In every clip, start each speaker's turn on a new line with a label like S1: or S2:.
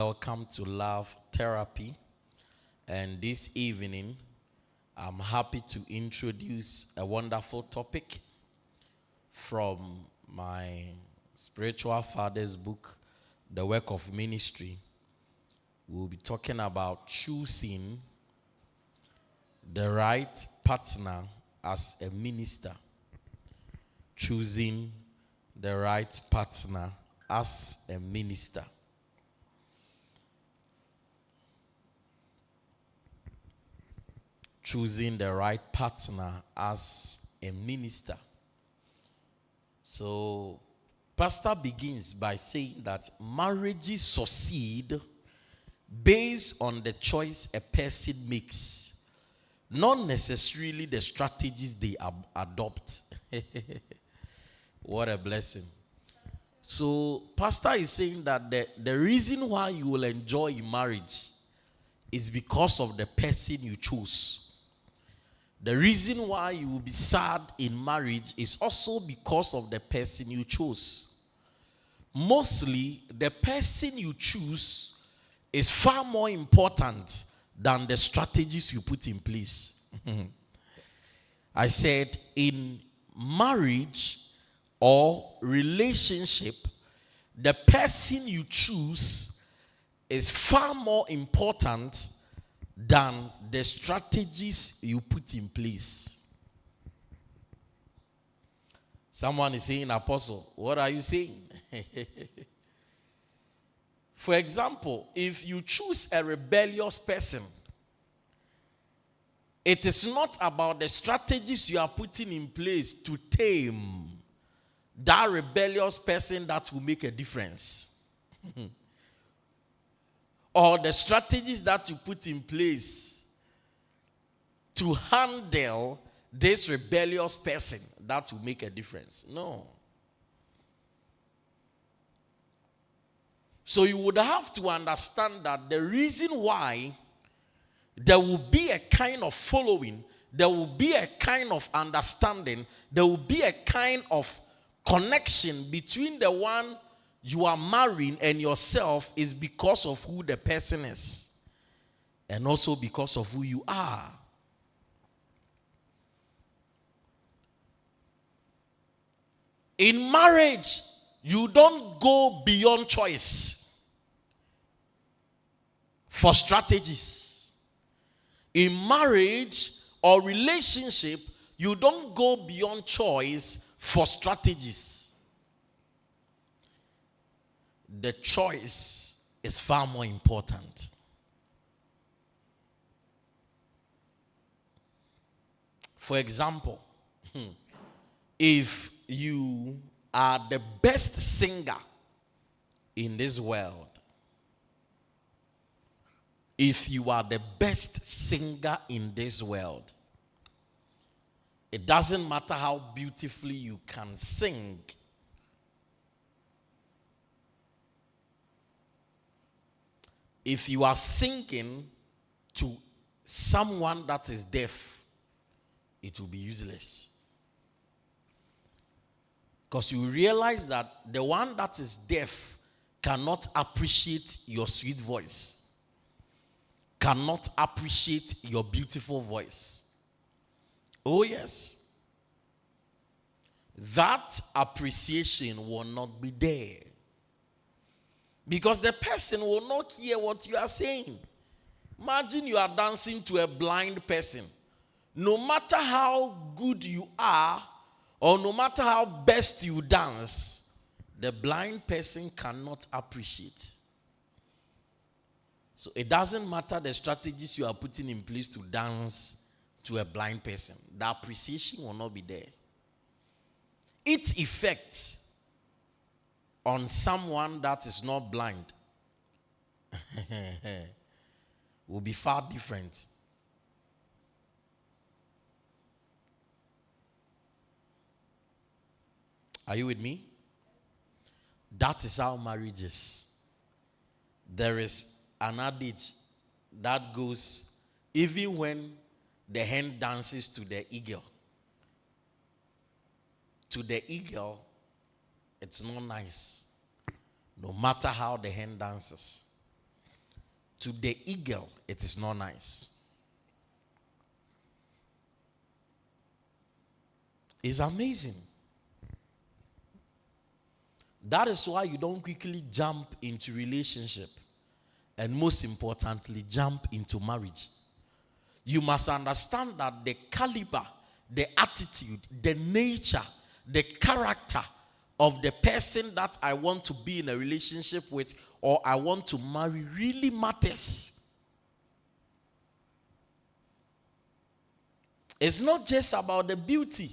S1: Welcome to Love Therapy. And this evening, I'm happy to introduce a wonderful topic from my spiritual father's book, The Work of Ministry. We'll be talking about choosing the right partner as a minister. Choosing the right partner as a minister. Choosing the right partner as a minister. So, Pastor begins by saying that marriages succeed based on the choice a person makes, not necessarily the strategies they adopt. What a blessing. So, Pastor is saying that the reason why you will enjoy marriage is because of the person you choose. The reason why you will be sad in marriage is also because of the person you chose. Mostly, the person you choose is far more important than the strategies you put in place. I said, in marriage or relationship, the person you choose is far more important than the strategies you put in place. Someone is saying, Apostle, what are you saying? For example, if you choose a rebellious person, it is not about the strategies you are putting in place to tame that rebellious person that will make a difference. Or the strategies that you put in place to handle this rebellious person that will make a difference. No. So you would have to understand that the reason why there will be a kind of following, there will be a kind of understanding, there will be a kind of connection between the one you are marrying and yourself is because of who the person is. And also because of who you are. In marriage, you don't go beyond choice for strategies. In marriage or relationship, you don't go beyond choice for strategies. The choice is far more important. For example, if you are the best singer in this world, if you are the best singer in this world, it doesn't matter how beautifully you can sing. If you are singing to someone that is deaf, it will be useless. Because you realize that the one that is deaf cannot appreciate your sweet voice, cannot appreciate your beautiful voice. Oh yes. That appreciation will not be there. Because the person will not hear what you are saying. Imagine you are dancing to a blind person. No matter how good you are, or no matter how best you dance, the blind person cannot appreciate. So it doesn't matter the strategies you are putting in place to dance to a blind person. The appreciation will not be there. Its effect on someone that is not blind will be far different. Are you with me? That is how marriage is. There is an adage that goes, even when the hen dances to the eagle, it's not nice. No matter how the hen dances. to the eagle, it is not nice. It's amazing. That is why you don't quickly jump into relationship. And most importantly, jump into marriage. You must understand that the caliber, the attitude, the nature, the character of the person that I want to be in a relationship with or I want to marry really matters. It's not just about the beauty.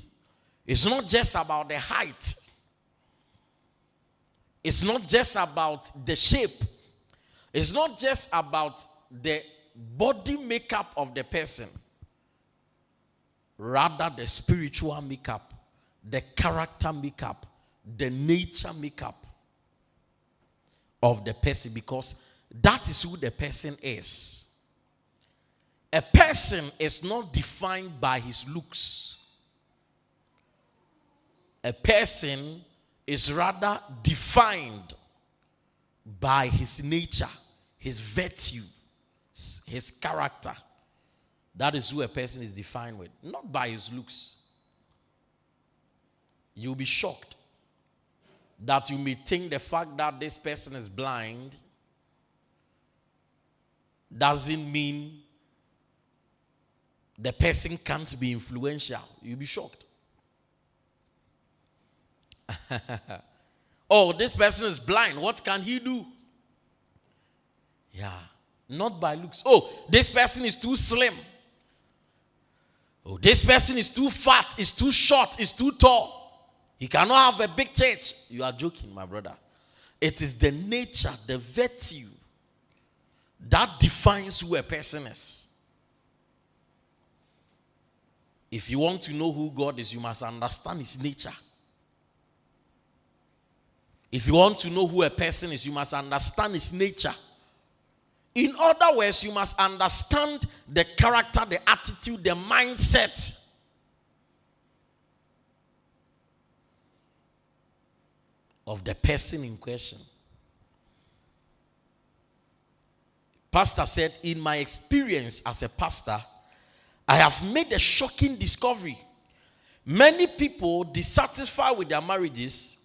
S1: It's not just about the height. It's not just about the shape. It's not just about the body makeup of the person. Rather, the spiritual makeup, the character makeup, the nature makeup of the person, because that is who the person is. A person is not defined by his looks. A person is rather defined by his nature, his virtue, his character. That is who a person is defined with, not by his looks. You'll be shocked that you may think the fact that this person is blind doesn't mean the person can't be influential. You'll be shocked. Oh, this person is blind. What can he do? Yeah, not by looks. Oh, this person is too slim. Oh, this person is too fat, is too short, is too tall. He cannot have a big church. You are joking, my brother. It is the nature, the virtue that defines who a person is. If you want to know who God is, you must understand his nature. If you want to know who a person is, you must understand his nature. In other words, you must understand the character, the attitude, the mindset of the person in question. Pastor said, in my experience as a pastor, I have made a shocking discovery. Many people dissatisfied with their marriages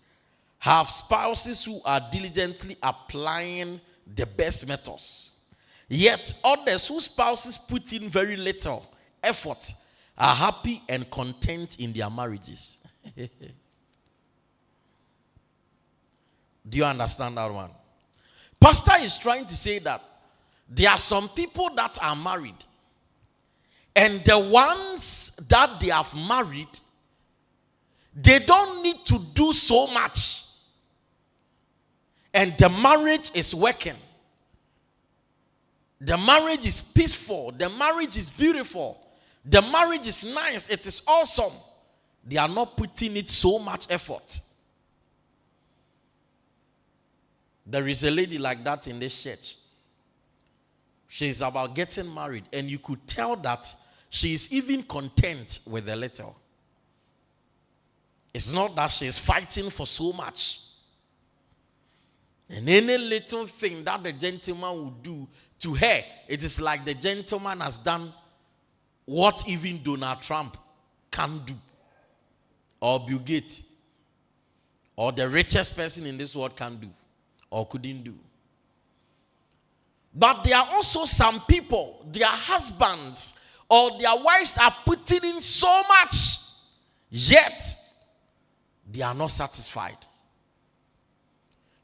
S1: have spouses who are diligently applying the best methods. Yet others whose spouses put in very little effort are happy and content in their marriages. Do you understand that one? Pastor is trying to say that there are some people that are married, and the ones that they have married, they don't need to do so much. And the marriage is working. The marriage is peaceful. The marriage is beautiful. The marriage is nice. It is awesome. They are not putting in so much effort. There is a lady like that in this church. She is about getting married, and you could tell that she is even content with a little. It's not that she is fighting for so much. And any little thing that the gentleman will do to her, it is like the gentleman has done what even Donald Trump can do, or Bill Gates, or the richest person in this world can do, or couldn't do. But there are also some people, their husbands or their wives are putting in so much, yet they are not satisfied.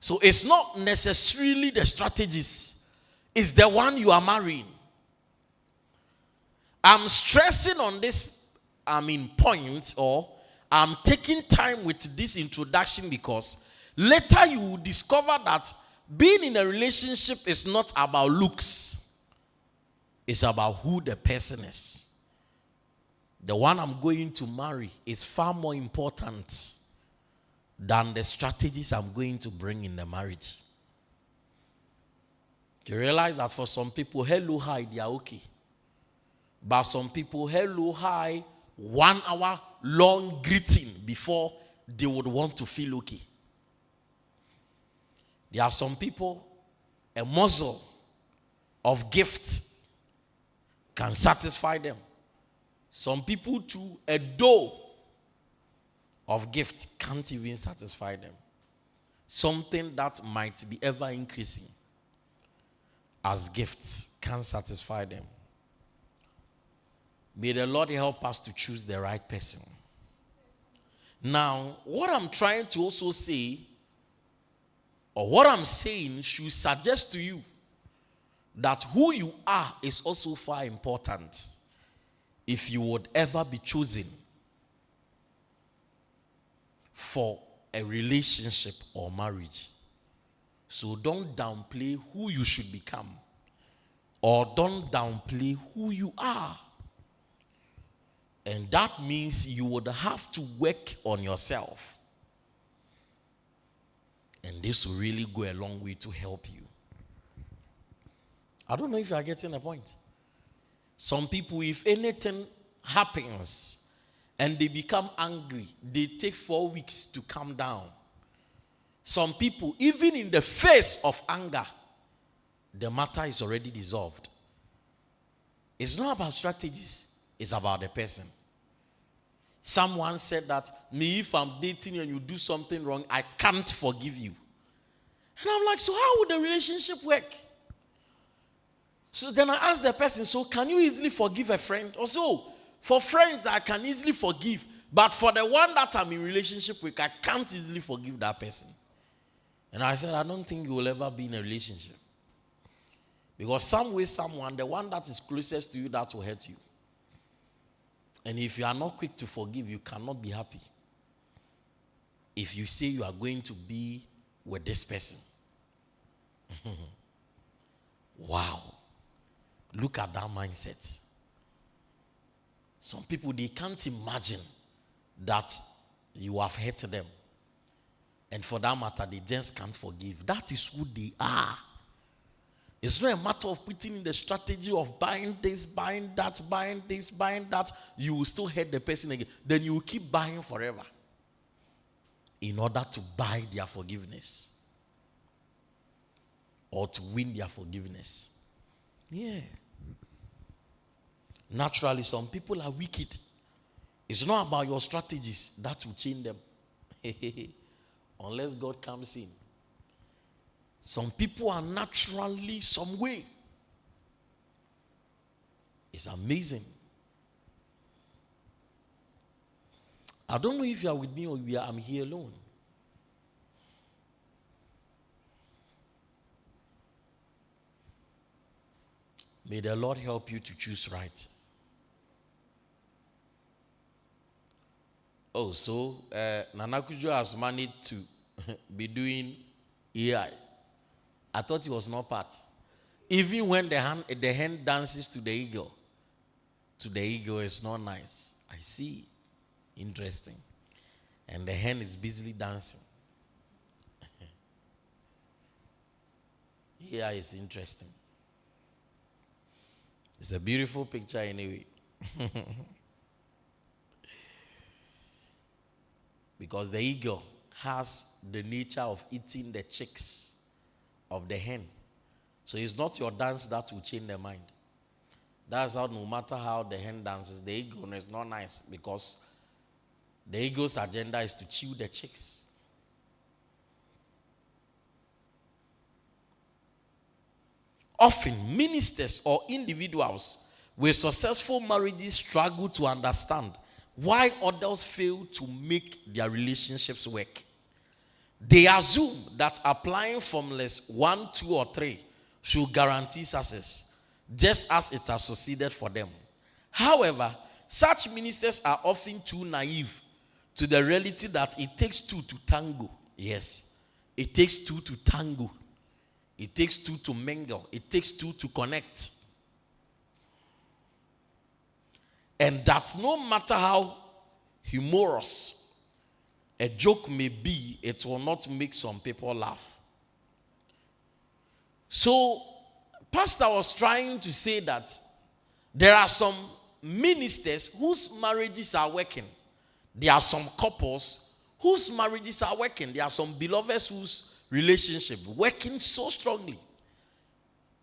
S1: So it's not necessarily the strategist, it's the one you are marrying. I'm stressing on this, point, or I'm taking time with this introduction because later you will discover that being in a relationship is not about looks. It's about who the person is. The one I'm going to marry is far more important than the strategies I'm going to bring in the marriage. You realize that for some people, hello, hi, they are okay. But some people, hello, hi, 1 hour long greeting before they would want to feel okay. There are some people, a muzzle of gift can satisfy them. Some people too, a dough of gift can't even satisfy them. Something that might be ever increasing as gifts can't satisfy them. May the Lord help us to choose the right person. Now, what I'm trying to also say, or what I'm saying, should suggest to you that who you are is also far important if you would ever be chosen for a relationship or marriage. So don't downplay who you should become, or don't downplay who you are. And that means you would have to work on yourself. And this will really go a long way to help you. I don't know if you are getting the point. Some people, if anything happens and they become angry, they take 4 weeks to calm down. Some people, even in the face of anger, the matter is already dissolved. It's not about strategies, it's about the person. Someone said that, me, if I'm dating you and you do something wrong, I can't forgive you. And I'm like, so how would the relationship work? So then I asked the person, so can you easily forgive a friend? Or so, for friends that I can easily forgive, but for the one that I'm in relationship with, I can't easily forgive that person. And I said, I don't think you will ever be in a relationship. Because some way, someone, the one that is closest to you, that will hurt you. And if you are not quick to forgive, you cannot be happy. If you say you are going to be with this person. Wow. Look at that mindset. Some people, they can't imagine that you have hurt them. And for that matter, they just can't forgive. That is who they are. It's not a matter of putting in the strategy of buying this, buying that, buying this, buying that. You will still hurt the person again. Then you will keep buying forever in order to buy their forgiveness or to win their forgiveness. Yeah. Naturally, some people are wicked. It's not about your strategies that will change them. Unless God comes in. Some people are naturally some way. It's amazing. I don't know if you are with me or I'm here alone. May the Lord help you to choose right. Oh, so Nana Kujo has managed to be doing AI. I thought it was not part. Even when the hen dances to the eagle is not nice. I see. Interesting. And the hen is busily dancing. AI is interesting. It's a beautiful picture anyway. Because the eagle has the nature of eating the chicks of the hen. So it's not your dance that will change their mind. That's how, no matter how the hen dances, the eagle is not nice, because the eagle's agenda is to chew the chicks. Often, ministers or individuals with successful marriages struggle to understand why others fail to make their relationships work. They assume that applying formulas 1, 2, or 3 should guarantee success, just as it has succeeded for them. However, such ministers are often too naive to the reality that it takes 2 to tango. Yes, it takes 2 to tango. It takes 2 to mingle. It takes 2 to connect. And that no matter how humorous a joke may be, it will not make some people laugh. So, Pastor was trying to say that there are some ministers whose marriages are working. There are some couples whose marriages are working. There are some beloveds whose relationship working so strongly.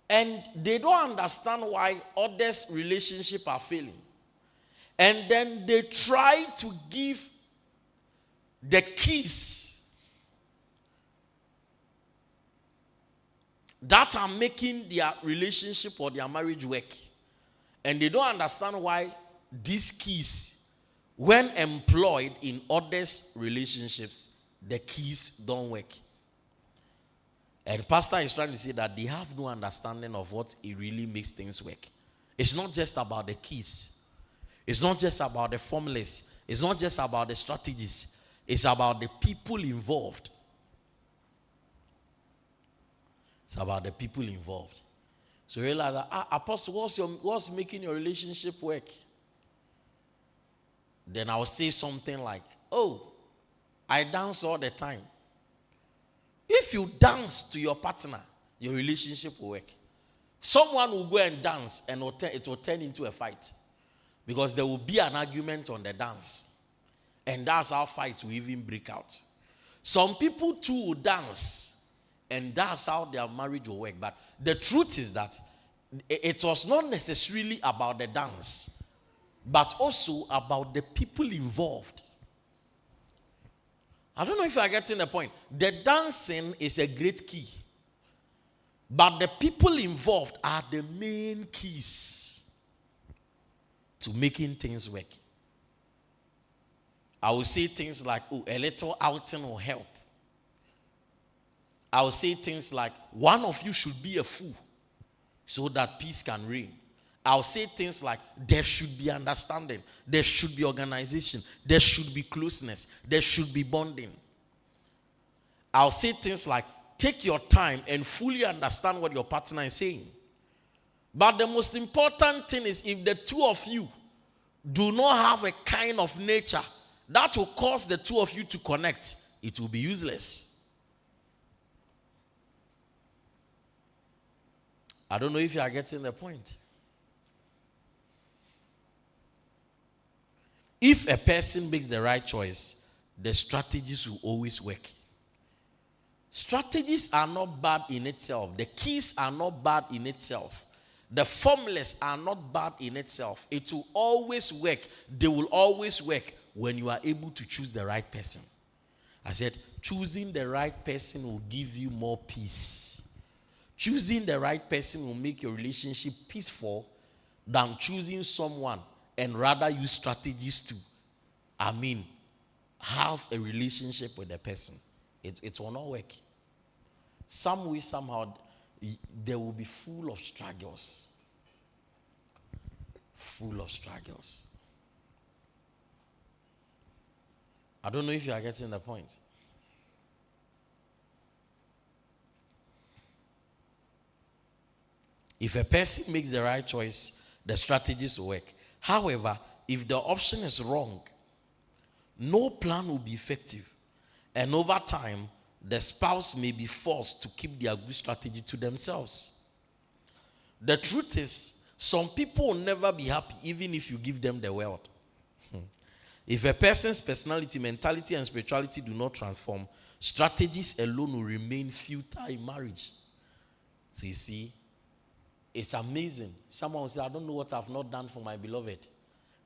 S1: And they don't understand why others' relationships are failing. And then they try to give the keys that are making their relationship or their marriage work. And they don't understand why these keys, when employed in others' relationships, the keys don't work. And pastor is trying to say that they have no understanding of what it really makes things work. It's not just about the keys. It's not just about the formulas. It's not just about the strategies. It's about the people involved. It's about the people involved. So you're like, Apostle, what's making your relationship work? Then I'll say something like, oh, I dance all the time. If you dance to your partner, your relationship will work. Someone will go and dance and it will turn into a fight. Because there will be an argument on the dance. And that's how fight will even break out. Some people too will dance. And that's how their marriage will work. But the truth is that it was not necessarily about the dance, but also about the people involved. I don't know if you are getting the point. The dancing is a great key. But the people involved are the main keys to making things work. I will say things like, oh, a little outing will help. I will say things like, one of you should be a fool so that peace can reign. I'll say things like, there should be understanding, there should be organization, there should be closeness, there should be bonding. I'll say things like, take your time and fully understand what your partner is saying. But the most important thing is, if the two of you do not have a kind of nature that will cause the two of you to connect, it will be useless. I don't know if you are getting the point. If a person makes the right choice, the strategies will always work. Strategies are not bad in itself. The keys are not bad in itself. The formulas are not bad in itself. It will always work. They will always work when you are able to choose the right person. I said, choosing the right person will give you more peace. Choosing the right person will make your relationship peaceful than choosing someone and rather use strategies to, have a relationship with the person. It will not work. Some way, somehow, they will be full of struggles. Full of struggles. I don't know if you are getting the point. If a person makes the right choice, the strategies will work. However, if the option is wrong, no plan will be effective. And over time, the spouse may be forced to keep their good strategy to themselves. The truth is, some people will never be happy even if you give them the world. If a person's personality, mentality, and spirituality do not transform, strategies alone will remain futile in marriage. So you see, it's amazing. Someone will say, I don't know what I've not done for my beloved.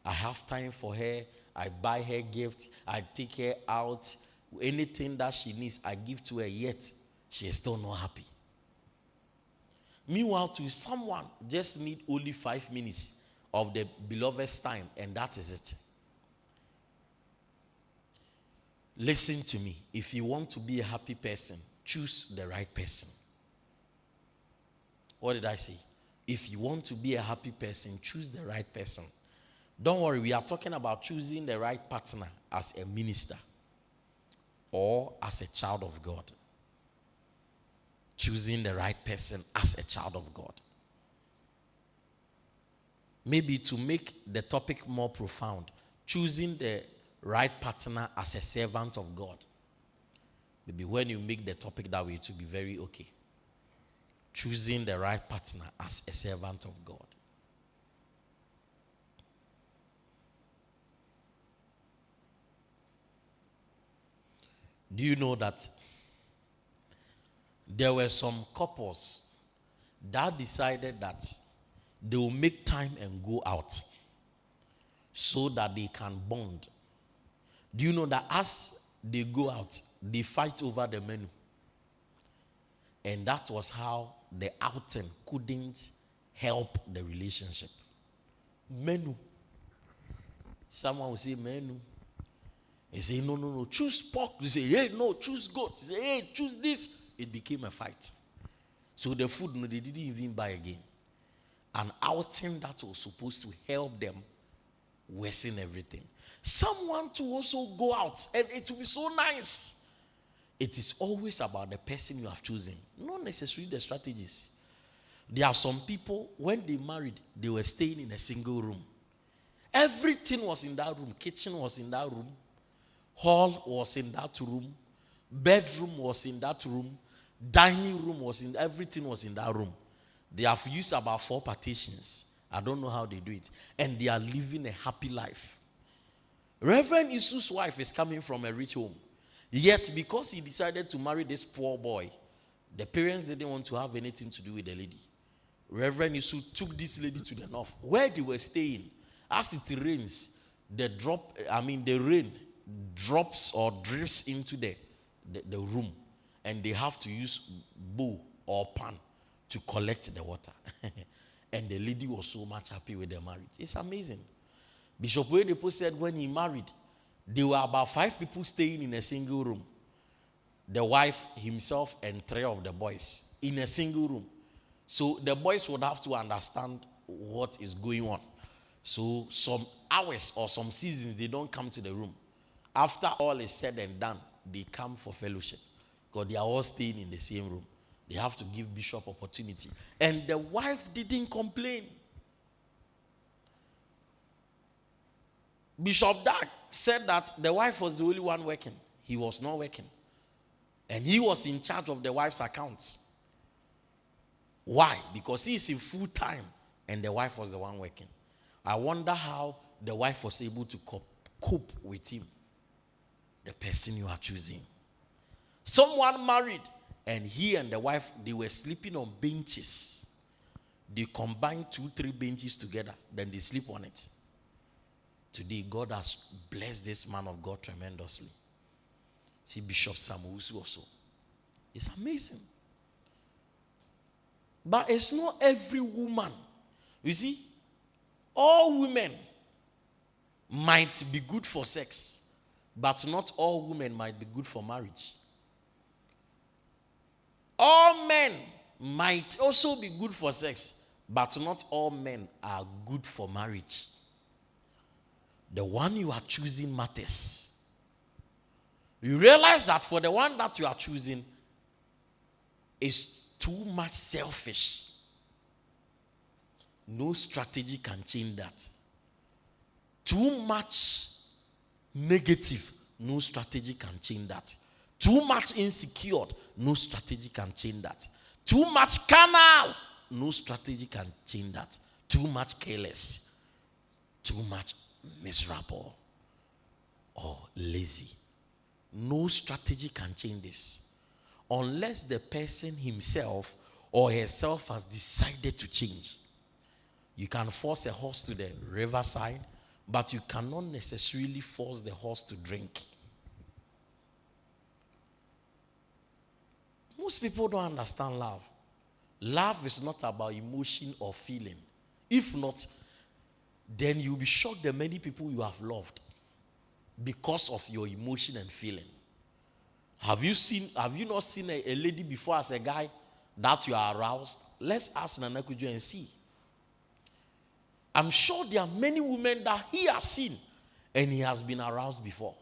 S1: I have time for her. I buy her gifts. I take her out. Anything that she needs, I give to her, yet she is still not happy. Meanwhile, to someone just need only 5 minutes of the beloved's time, and that is it. Listen to me. If you want to be a happy person, choose the right person. What did I say? If you want to be a happy person, choose the right person. Don't worry, we are talking about choosing the right partner as a minister or as a child of God. Choosing the right person as a child of God. Maybe to make the topic more profound, choosing the right partner as a servant of God. Maybe when you make the topic that way, it will be very okay. Choosing the right partner as a servant of God. Do you know that there were some couples Dad decided that they will make time and go out so that they can bond. Do you know that as they go out, they fight over the menu? And that was how the outing couldn't help the relationship. Menu. Someone will say menu. He say, no, choose pork. You say, hey, no, choose goat. He say, hey, choose this. It became a fight. So the food, no, they didn't even buy again. An outing that was supposed to help them worsen everything. Someone to also go out, and it will be so nice. It is always about the person you have chosen, not necessarily the strategies. There are some people, when they married, they were staying in a single room. Everything was in that room. Kitchen was in that room. Hall was in that room. Bedroom was in that room. Dining room was in, everything was in that room. They have used about 4 partitions. I don't know how they do it. And they are living a happy life. Reverend Isu's wife is coming from a rich home. Yet, because he decided to marry this poor boy, the parents didn't want to have anything to do with the lady. Reverend Isu took this lady to the north, where they were staying. As it rains, the rain drops or drifts into the room, and they have to use bowl or pan to collect the water. And the lady was so much happy with their marriage. It's amazing. Bishop Oyedepo said when he married, there were about 5 people staying in a single room. The wife, himself, and 3 of the boys in a single room. So the boys would have to understand what is going on. So some hours or some seasons, they don't come to the room. After all is said and done, they come for fellowship. Because they are all staying in the same room. They have to give Bishop opportunity. And the wife didn't complain. Bishop Dag said that the wife was the only one working. He was not working. And he was in charge of the wife's accounts. Why? Because he is in full time and the wife was the one working. I wonder how the wife was able to cope with him. The person you are choosing. Someone married and he and the wife, they were sleeping on benches. They combined 2-3 benches together. Then they sleep on it. Today, God has blessed this man of God tremendously. See Bishop Samuusu also. It's amazing. But it's not every woman. You see, all women might be good for sex, but not all women might be good for marriage. All men might also be good for sex, but not all men are good for marriage. The one you are choosing matters. You realize that for the one that you are choosing is too much selfish. No strategy can change that. Too much negative, no strategy can change that. Too much insecure, no strategy can change that. Too much carnal, no strategy can change that. Too much careless, too much miserable or lazy. No strategy can change this unless the person himself or herself has decided to change. You can force a horse to the riverside, but you cannot necessarily force the horse to drink. Most people don't understand love. Love is not about emotion or feeling. If not, then you'll be shocked the many people you have loved because of your emotion and feeling. Have you not seen a lady before as a guy that you are aroused? Let's ask Nana Kujo and see. I'm sure there are many women that he has seen and he has been aroused before.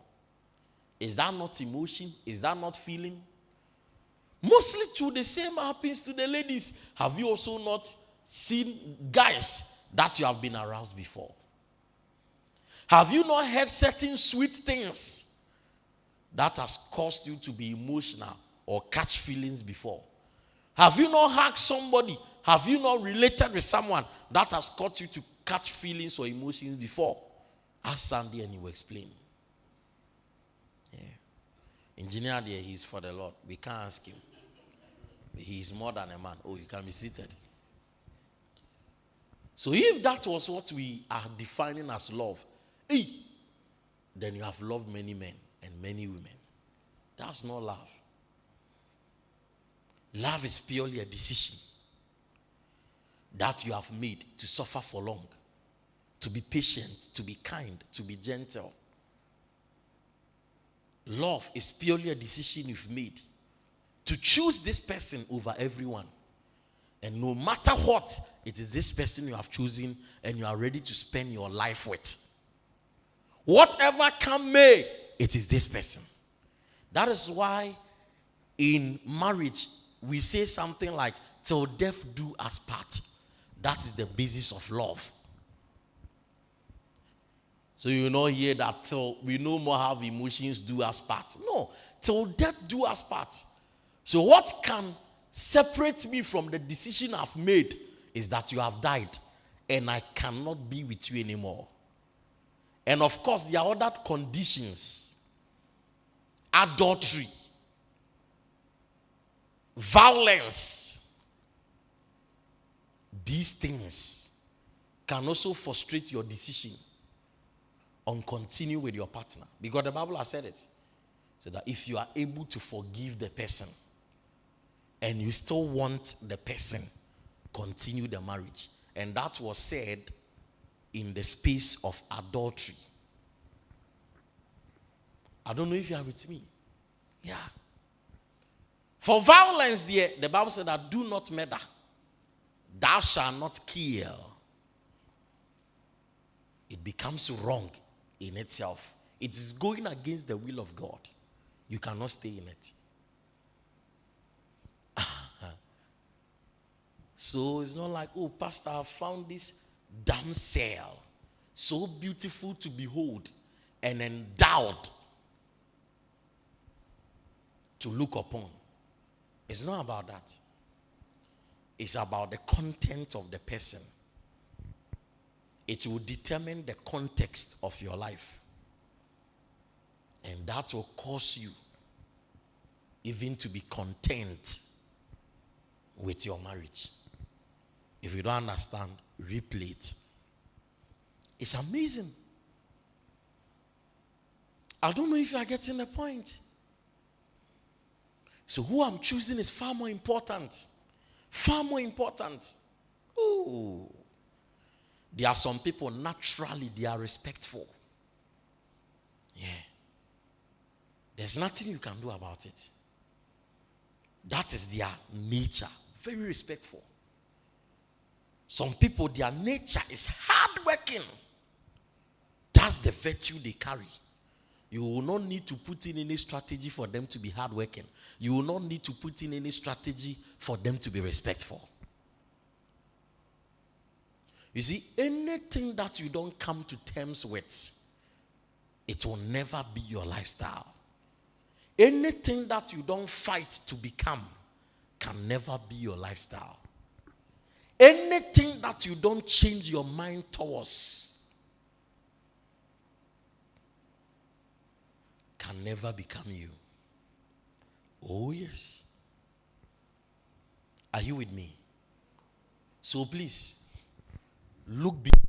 S1: Is that not emotion? Is that not feeling? Mostly too, the same happens to the ladies. Have you also not seen guys that you have been aroused before? Have you not heard certain sweet things that has caused you to be emotional or catch feelings before? Have you not hugged somebody? Have you not related with someone that has caused you to catch feelings or emotions before? Ask Sandy and he will explain. Yeah. Engineer there, he's for the Lord. We can't ask him. He is more than a man. Oh, you can be seated. So if that was what we are defining as love, then you have loved many men and many women. That's not love. Love is purely a decision that you have made to suffer for long, to be patient, to be kind, to be gentle. Love is purely a decision you've made to choose this person over everyone. And no matter what, it is this person you have chosen and you are ready to spend your life with. Whatever come may, it is this person. That is why in marriage, we say something like, till death do us part. That is the basis of love. So you not hear that till we no more have emotions do us part. No, till death do us part. So what can separate me from the decision I've made is that you have died and I cannot be with you anymore. And of course, there are other conditions. Adultery, violence. These things can also frustrate your decision on continue with your partner. Because the Bible has said it. So that if you are able to forgive the person and you still want the person, continue the marriage. And that was said in the space of adultery. I don't know if you are with me. Yeah. For violence, the Bible said that do not murder. Thou shalt not kill. It becomes wrong in itself. It is going against the will of God. You cannot stay in it. So it's not like, oh, Pastor, I found this damsel, so beautiful to behold and endowed to look upon. It's not about that. It's about the content of the person. It will determine the context of your life. And that will cause you even to be content with your marriage. If you don't understand, replay it. It's amazing. I don't know if you are getting the point. So who I'm choosing is far more important. Far more important. Ooh. There are some people, naturally, they are respectful. Yeah. There's nothing you can do about it. That is their nature. Very respectful. Some people, their nature is hardworking. That's the virtue they carry. You will not need to put in any strategy for them to be hardworking. You will not need to put in any strategy for them to be respectful. You see, anything that you don't come to terms with, it will never be your lifestyle. Anything that you don't fight to become can never be your lifestyle. Anything that you don't change your mind towards can never become you. Oh, yes. Are you with me? So please, look beyond